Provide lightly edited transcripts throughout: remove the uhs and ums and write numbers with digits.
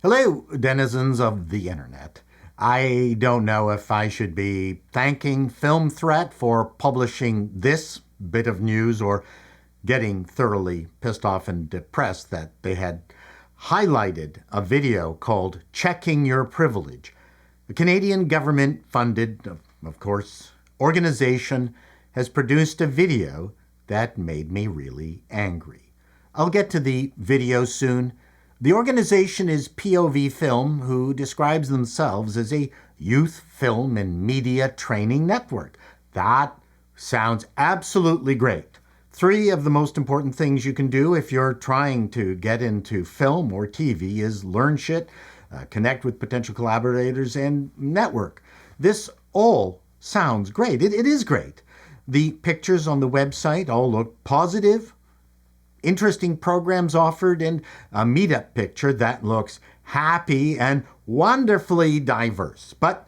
Hello, denizens of the internet. I don't know if I should be thanking Film Threat for publishing this bit of news or getting thoroughly pissed off and depressed that they had highlighted a video called Checking Your Privilege. The Canadian government funded, of course, organization has produced a video that made me really angry. I'll get to the video soon. The organization is POV Film, who describes themselves as a youth film and media training network. That sounds absolutely great. Three of the most important things you can do if you're trying to get into film or TV is learn shit, connect with potential collaborators, and network. This all sounds great. It is great. The pictures on the website all look positive, interesting programs offered, and a meetup picture that looks happy and wonderfully diverse. But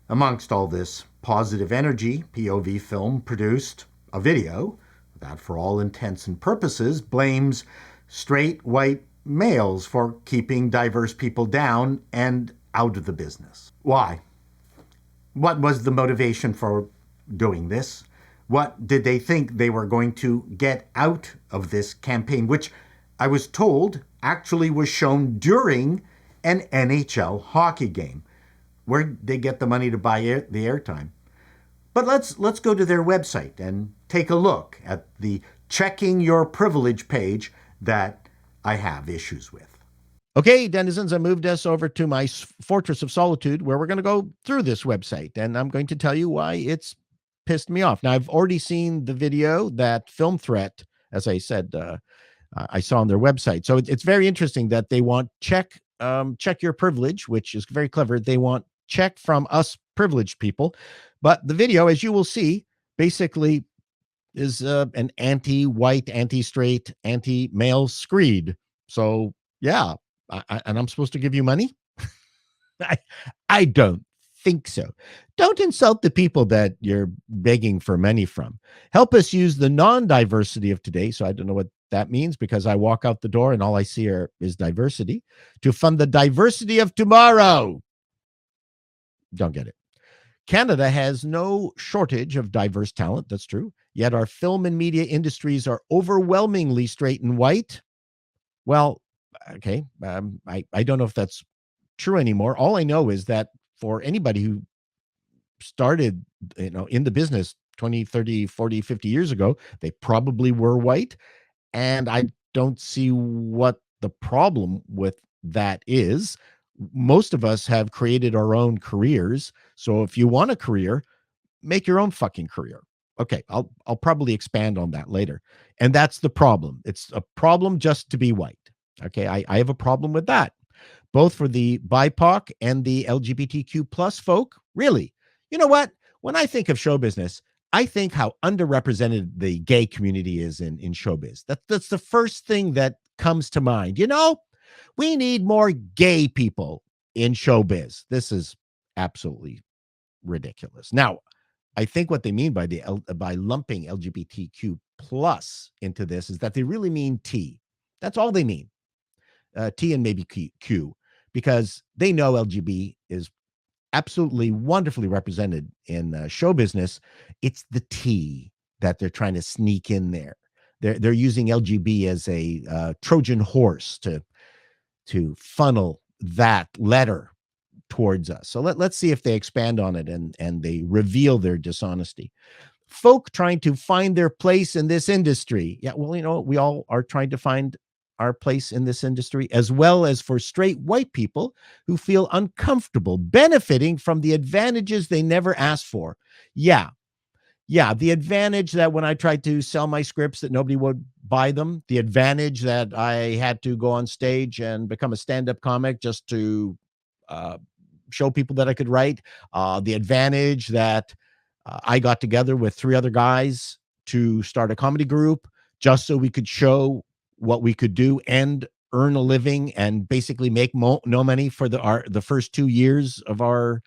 amongst all this positive energy, POV Film produced a video that, for all intents and purposes, blames straight white males for keeping diverse people down and out of the business. Why? What was the motivation for doing this? What did they think they were going to get out of this campaign, which I was told actually was shown during an NHL hockey game? Where'd they get the money to buy the airtime? But let's go to their website and take a look at the checking your privilege page that I have issues with. Okay, denizens, I moved us over to my Fortress of Solitude where we're going to go through this website and I'm going to tell you why it's pissed me off. Now, I've already seen the video that Film Threat, as I said, I saw on their website. So it's very interesting that they want check your privilege, which is very clever. They want check from us privileged people. But the video, as you will see, basically is an anti-white, anti-straight, anti-male screed. So yeah, and I'm supposed to give you money? I, I don't think so. Don't insult the people that you're begging for money from. Help us use the non-diversity of today. So I don't know what that means because I walk out the door and all I see is diversity to fund the diversity of tomorrow. Don't get it. Canada has no shortage of diverse talent. That's true. Yet our film and media industries are overwhelmingly straight and white. Well, okay. I don't know if that's true anymore. All I know is that for anybody who started, in the business 20, 30, 40, 50 years ago, they probably were white. And I don't see what the problem with that is. Most of us have created our own careers. So if you want a career, make your own fucking career. Okay, I'll probably expand on that later. And that's the problem. It's a problem just to be white. Okay, I have a problem with that, both for the BIPOC and the LGBTQ plus folk. Really, you know what? When I think of show business, I think how underrepresented the gay community is in showbiz. That's the first thing that comes to mind. We need more gay people in showbiz. This is absolutely ridiculous. Now, I think what they mean by by lumping LGBTQ plus into this is that they really mean T. That's all they mean. T and maybe Q, because they know LGB is absolutely wonderfully represented in show business. It's the T that they're trying to sneak in there. They're using LGB as a Trojan horse to funnel that letter towards us. So let's see if they expand on it and they reveal their dishonesty. Folk trying to find their place in this industry. Yeah, well, we all are trying to find our place in this industry, as well as for straight white people who feel uncomfortable benefiting from the advantages they never asked for. Yeah. Yeah, the advantage that when I tried to sell my scripts that nobody would buy them, the advantage that I had to go on stage and become a stand-up comic just to uh, show people that I could write, the advantage that I got together with three other guys to start a comedy group just so we could show what we could do and earn a living and basically make no money for the first 2 years of our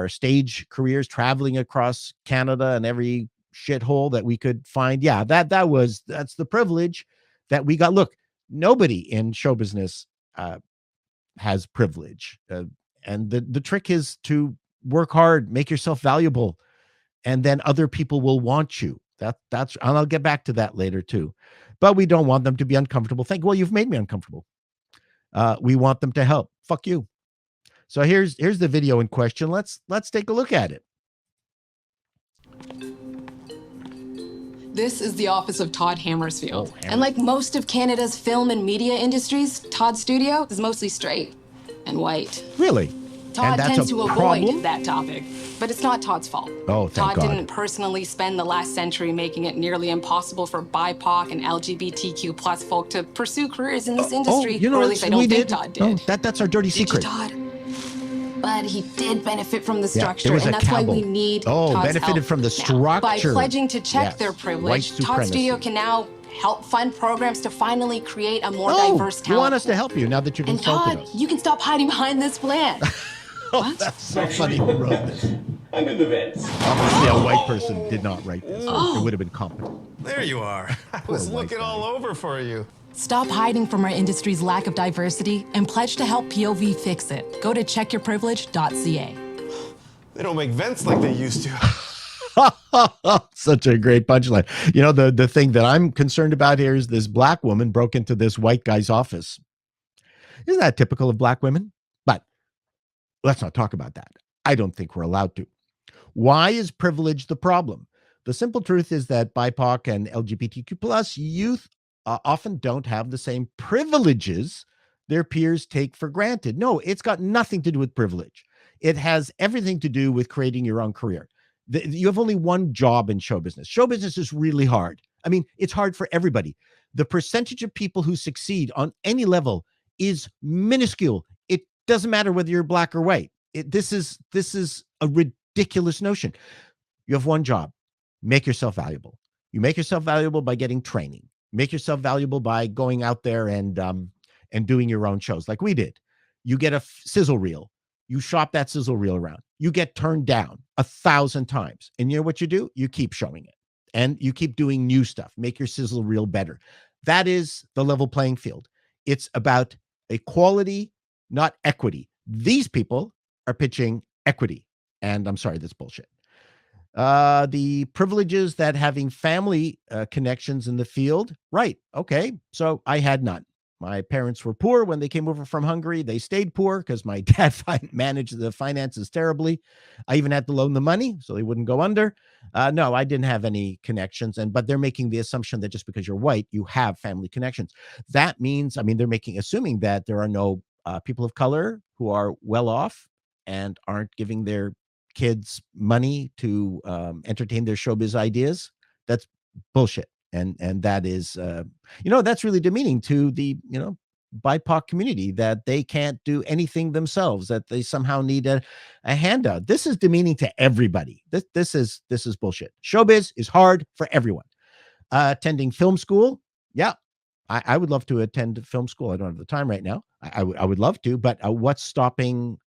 stage careers, traveling across Canada and every shithole that we could find. Yeah, that's the privilege that we got. Look, nobody in show business has privilege. And the trick is to work hard, make yourself valuable, and then other people will want you. That's and I'll get back to that later too. But we don't want them to be uncomfortable. Well, you've made me uncomfortable. We want them to help. Fuck you. So here's the video in question. Let's take a look at it. This is the office of Todd Hammersfield. Oh, and like most of Canada's film and media industries, Todd's studio is mostly straight and white. Really? Todd and that's tends a to problem? avoid that topic, but it's not Todd's fault. Oh, thank Todd God. didn't personally spend the last century making it nearly impossible for BIPOC and LGBTQ plus folk to pursue careers in this industry, or at least I don't think Todd did. Oh, that's our dirty Did you, secret. Todd? But he did benefit from the Yeah, structure, there was and a that's why cabal. we need Oh, Todd's benefited help from the now. By structure. pledging to check Yes, their white privilege, Todd's supremacy. studio can now help fund programs to finally create a more diverse You talent want us to pool. help you now that you've And insulted Todd, us. you can stop hiding behind this plan. Oh, that's so funny who wrote this. I'm in the vents. Obviously, a white person did not write this. It would have been competent. There you are. I was white looking guy. all over for you. Stop hiding from our industry's lack of diversity and pledge to help POV fix it. Go to checkyourprivilege.ca. They don't make vents like they used to. Such a great punchline. You know, the thing that I'm concerned about here is this black woman broke into this white guy's office. Isn't that typical of black women? But let's not talk about that. I don't think we're allowed to. Why is privilege the problem? The simple truth is that BIPOC and LGBTQ plus youth often don't have the same privileges their peers take for granted. No, it's got nothing to do with privilege. It has everything to do with creating your own career. You have only one job in show business. Show business is really hard. I mean, it's hard for everybody. The percentage of people who succeed on any level is minuscule. It doesn't matter whether you're black or white. This is a ridiculous notion. You have one job. Make yourself valuable. You make yourself valuable by getting training. Make yourself valuable by going out there and doing your own shows like we did. You get a sizzle reel. You shop that sizzle reel around. You get turned down 1,000 times. And you know what you do? You keep showing it. And you keep doing new stuff. Make your sizzle reel better. That is the level playing field. It's about equality, not equity. These people are pitching equity. And I'm sorry, that's bullshit. The privileges that having family connections in the field. Right. Okay. So I had none. My parents were poor when they came over from Hungary. They stayed poor because my dad managed the finances terribly. I even had to loan the money so they wouldn't go under. No, I didn't have any connections. But they're making the assumption that just because you're white, you have family connections. That means, they're assuming that there are no people of color who are well off and aren't giving their kids money to entertain their showbiz ideas. That's bullshit. And that is, that's really demeaning to the, BIPOC community, that they can't do anything themselves, that they somehow need a handout. This is demeaning to everybody. This is bullshit. Showbiz is hard for everyone. Attending film school. Yeah. I would love to attend film school. I don't have the time right now. I would love to, but what's stopping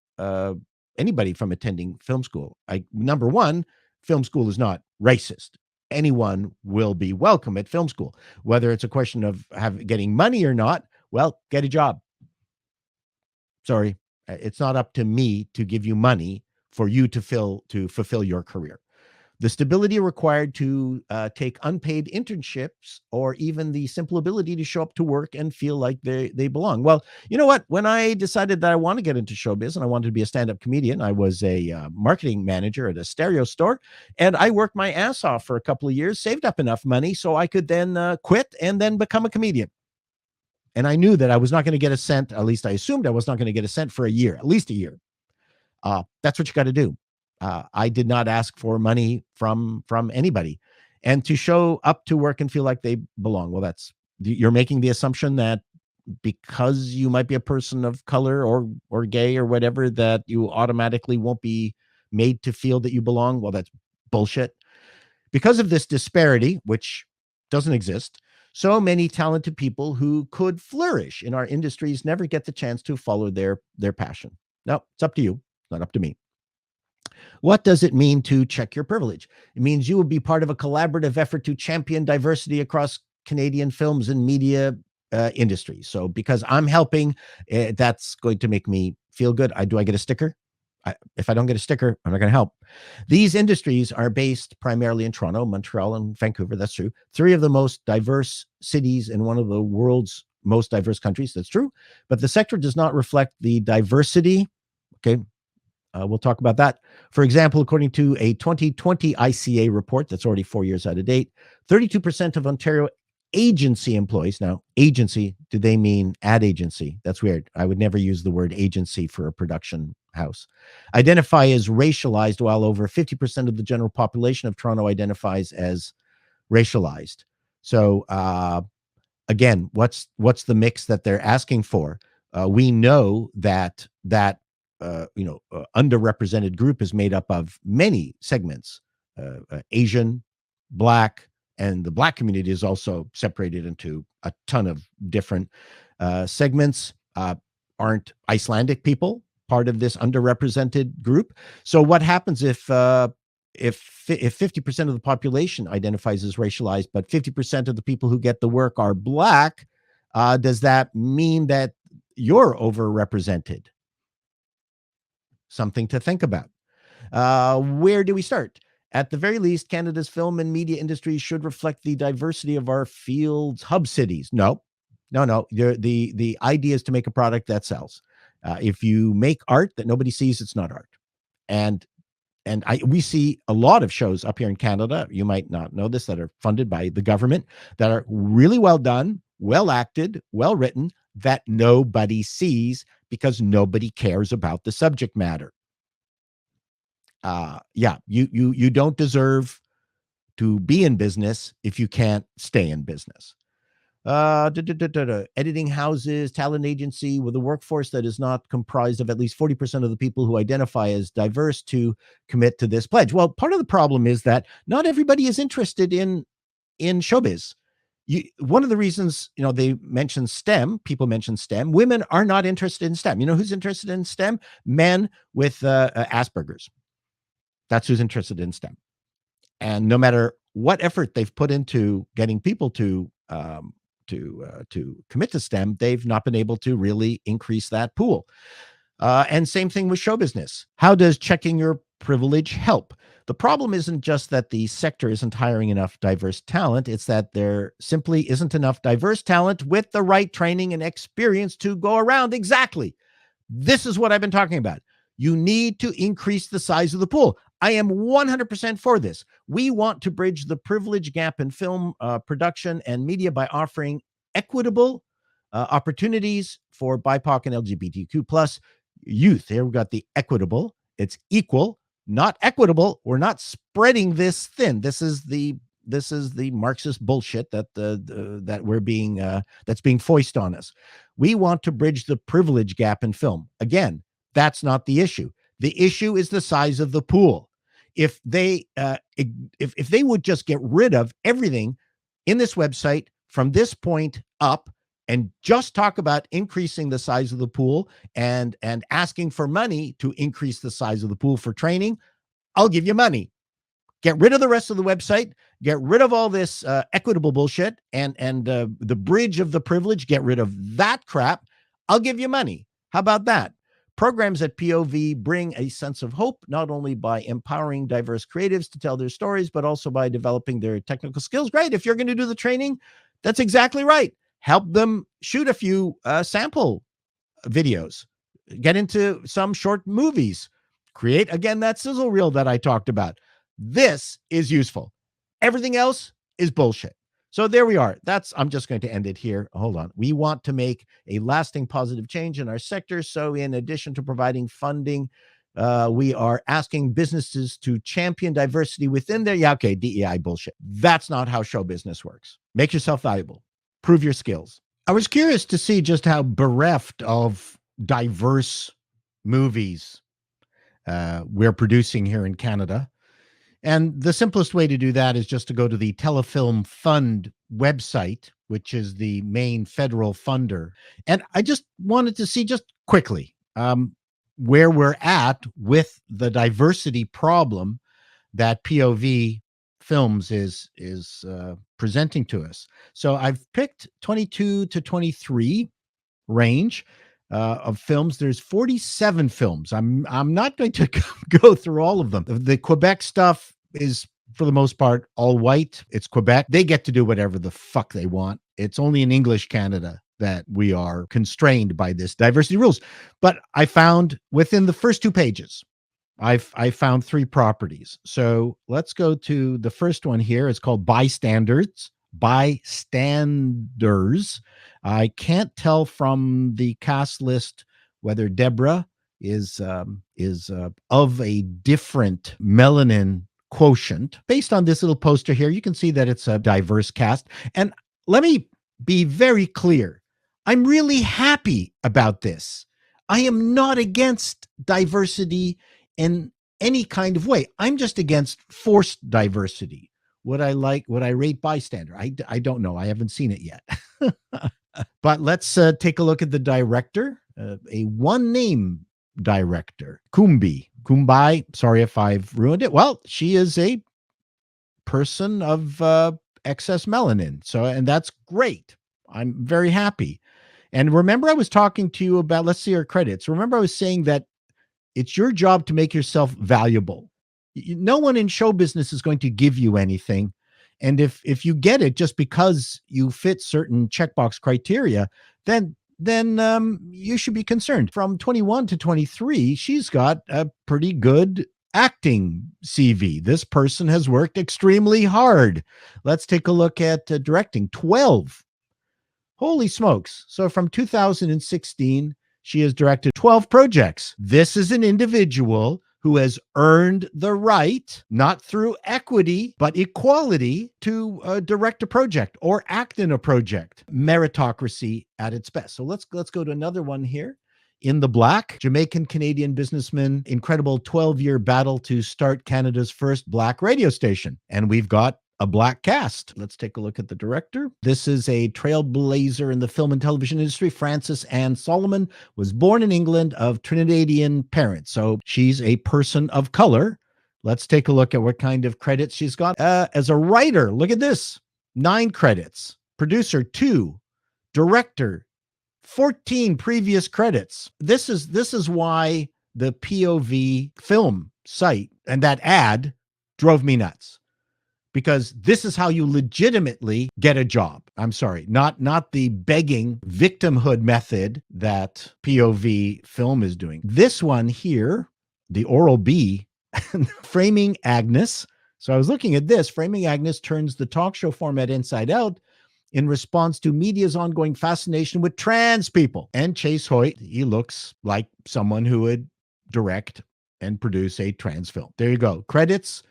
anybody from attending film school? Number one, film school is not racist. Anyone will be welcome at film school. Whether it's a question of getting money or not, well, get a job. Sorry, it's not up to me to give you money for you to fulfill your career. The stability required to take unpaid internships, or even the simple ability to show up to work and feel like they belong. Well, you know what? When I decided that I want to get into showbiz and I wanted to be a stand-up comedian, I was a marketing manager at a stereo store, and I worked my ass off for a couple of years, saved up enough money so I could then quit and then become a comedian. And I knew that I was not going to get a cent. At least I assumed I was not going to get a cent for a year, at least a year. That's what you got to do. I did not ask for money from anybody, and to show up to work and feel like they belong. Well, you're making the assumption that because you might be a person of color or gay or whatever, that you automatically won't be made to feel that you belong. Well, that's bullshit. Because of this disparity, which doesn't exist, so many talented people who could flourish in our industries never get the chance to follow their passion. No, it's up to you, not up to me. What does it mean to check your privilege? It means you will be part of a collaborative effort to champion diversity across Canadian films and media industries. So because I'm helping, that's going to make me feel good. Do I get a sticker? If I don't get a sticker, I'm not going to help. These industries are based primarily in Toronto, Montreal, and Vancouver. That's true. 3 of the most diverse cities in one of the world's most diverse countries. That's true. But the sector does not reflect the diversity. Okay. We'll talk about that. For example, according to a 2020 ICA report that's already 4 years out of date, 32% of Ontario agency employees. Now, agency, do they mean ad agency? That's weird. I would never use the word agency for a production house. Identify as racialized, while over 50% of the general population of Toronto identifies as racialized. So, again, what's the mix that they're asking for? We know that underrepresented group is made up of many segments, Asian, Black, and the Black community is also separated into a ton of different segments. Aren't Icelandic people part of this underrepresented group? So what happens if 50% of the population identifies as racialized, but 50% of the people who get the work are Black? Does that mean that you're overrepresented? Something to think about. Where do we start? At the very least, Canada's film and media industry should reflect the diversity of our field's hub cities. No. The idea is to make a product that sells. If you make art that nobody sees, it's not art. And we see a lot of shows up here in Canada, you might not know this, that are funded by the government, that are really well done, well acted, well written, that nobody sees because nobody cares about the subject matter. You don't deserve to be in business if you can't stay in business. Editing houses, talent agency with a workforce that is not comprised of at least 40% of the people who identify as diverse to commit to this pledge. Well, part of the problem is that not everybody is interested in showbiz. One of the reasons, they mention STEM, people mention STEM, women are not interested in STEM. You know who's interested in STEM? Men with Asperger's. That's who's interested in STEM. And no matter what effort they've put into getting people to commit to STEM, they've not been able to really increase that pool. And same thing with show business. How does checking your privilege help? The problem isn't just that the sector isn't hiring enough diverse talent. It's that there simply isn't enough diverse talent with the right training and experience to go around. Exactly. This is what I've been talking about. You need to increase the size of the pool. I am 100% for this. We want to bridge the privilege gap in film production and media by offering equitable opportunities for BIPOC and LGBTQ plus youth. Here we got the equitable. It's equal, not equitable. We're not spreading this thin. This is the Marxist bullshit that we're being that's being foisted on us. We want to bridge the privilege gap in film. Again, that's not the issue. The issue is the size of the pool. If they would just get rid of everything in this website from this point up and just talk about increasing the size of the pool and asking for money to increase the size of the pool for training, I'll give you money. Get rid of the rest of the website. Get rid of all this equitable bullshit and the bridge of the privilege. Get rid of that crap. I'll give you money. How about that? Programs at POV bring a sense of hope, not only by empowering diverse creatives to tell their stories, but also by developing their technical skills. Great. If you're going to do the training, that's exactly right. Help them shoot a few sample videos. Get into some short movies. Create, again, that sizzle reel that I talked about. This is useful. Everything else is bullshit. So there we are. I'm just going to end it here. Hold on. We want to make a lasting positive change in our sector. So in addition to providing funding, we are asking businesses to champion diversity within their, DEI bullshit. That's not how show business works. Make yourself valuable. Prove your skills. I was curious to see just how bereft of diverse movies we're producing here in Canada. And the simplest way to do that is just to go to the Telefilm Fund website, which is the main federal funder. And I just wanted to see just quickly where we're at with the diversity problem that POV Films is presenting to us. So I've picked 22 to 23 range of films. There's 47 films. I'm not going to go through all of them. The Quebec stuff is, for the most part, all white. It's Quebec. They get to do whatever the fuck they want. It's only in English Canada that we are constrained by this diversity rules. But I found within the first 2 pages, I found 3 properties. So let's go to the first one here. It's called Bystanders. Bystanders. I can't tell from the cast list whether Deborah is of a different melanin quotient. Based on this little poster here, you can see that it's a diverse cast. And let me be very clear. I'm really happy about this. I am not against diversity in any kind of way. I'm just against forced diversity. Would I rate Bystander? I don't know. I haven't seen it yet. But let's take a look at the director, a one-name director, Kumbai. Sorry if I've ruined it. Well, she is a person of excess melanin. And that's great. I'm very happy. And remember, I was talking to you about, let's see her credits. Remember, I was saying that it's your job to make yourself valuable. No one in show business is going to give you anything. And if you get it just because you fit certain checkbox criteria, then you should be concerned. From 21 to 23, she's got a pretty good acting CV. This person has worked extremely hard. Let's take a look at directing. 12. Holy smokes. So from 2016, she has directed 12 projects. This is an individual who has earned the right, not through equity, but equality, to direct a project or act in a project. Meritocracy at its best. So let's go to another one here. In the Black, Jamaican-Canadian businessman, incredible 12-year battle to start Canada's first Black radio station. And we've got a Black cast. Let's take a look at the director. This is a trailblazer in the film and television industry. Frances Ann Solomon was born in England of Trinidadian parents. So she's a person of color. Let's take a look at what kind of credits she's got. As a writer, look at this. 9 credits. Producer, 2. Director, 14 previous credits. This is why the POV Film site and that ad drove me nuts. Because this is how you legitimately get a job. I'm sorry, not the begging victimhood method that POV Film is doing. This one here, the Oral-B, Framing Agnes. So I was looking at this. Framing Agnes turns the talk show format inside out in response to media's ongoing fascination with trans people. And Chase Hoyt, he looks like someone who would direct and produce a trans film. There you go. Credits.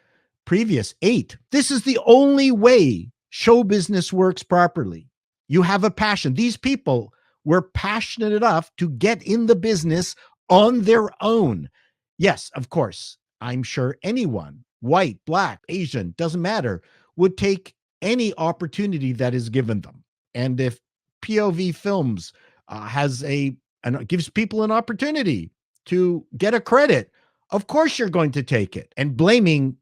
Previous 8. This is the only way show business works properly. You have a passion. These people were passionate enough to get in the business on their own. Yes, of course, I'm sure anyone, white, Black, Asian, doesn't matter, would take any opportunity that is given them. And if POV Films gives people an opportunity to get a credit, of course you're going to take it. And blaming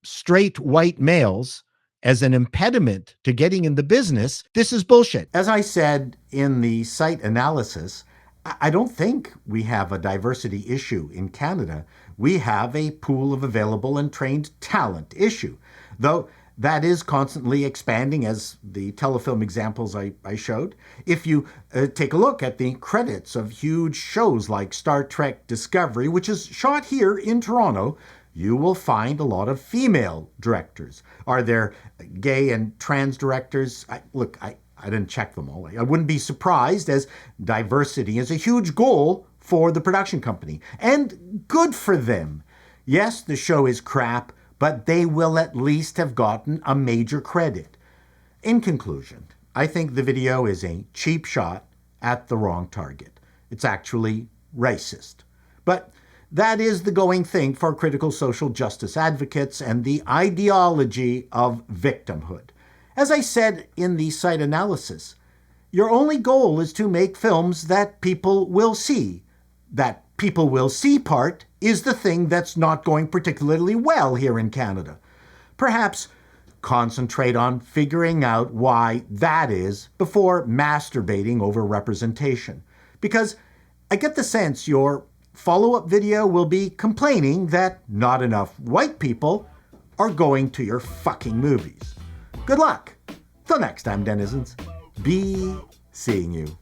straight white males as an impediment to getting in the business, this is bullshit. As I said in the site analysis, I don't think we have a diversity issue in Canada. We have a pool of available and trained talent issue, though that is constantly expanding, as the telefilm examples I showed. If you take a look at the credits of huge shows like Star Trek Discovery, which is shot here in Toronto, you will find a lot of female directors. Are there gay and trans directors? I didn't check them all. I wouldn't be surprised, as diversity is a huge goal for the production company. And good for them. Yes, the show is crap, but they will at least have gotten a major credit. In conclusion, I think the video is a cheap shot at the wrong target. It's actually racist. But that is the going thing for critical social justice advocates and the ideology of victimhood. As I said in the site analysis, your only goal is to make films that people will see. That people will see part is the thing that's not going particularly well here in Canada. Perhaps concentrate on figuring out why that is before masturbating over representation. Because I get the sense your follow-up video will be complaining that not enough white people are going to your fucking movies. Good luck. Till next time, denizens. Be seeing you.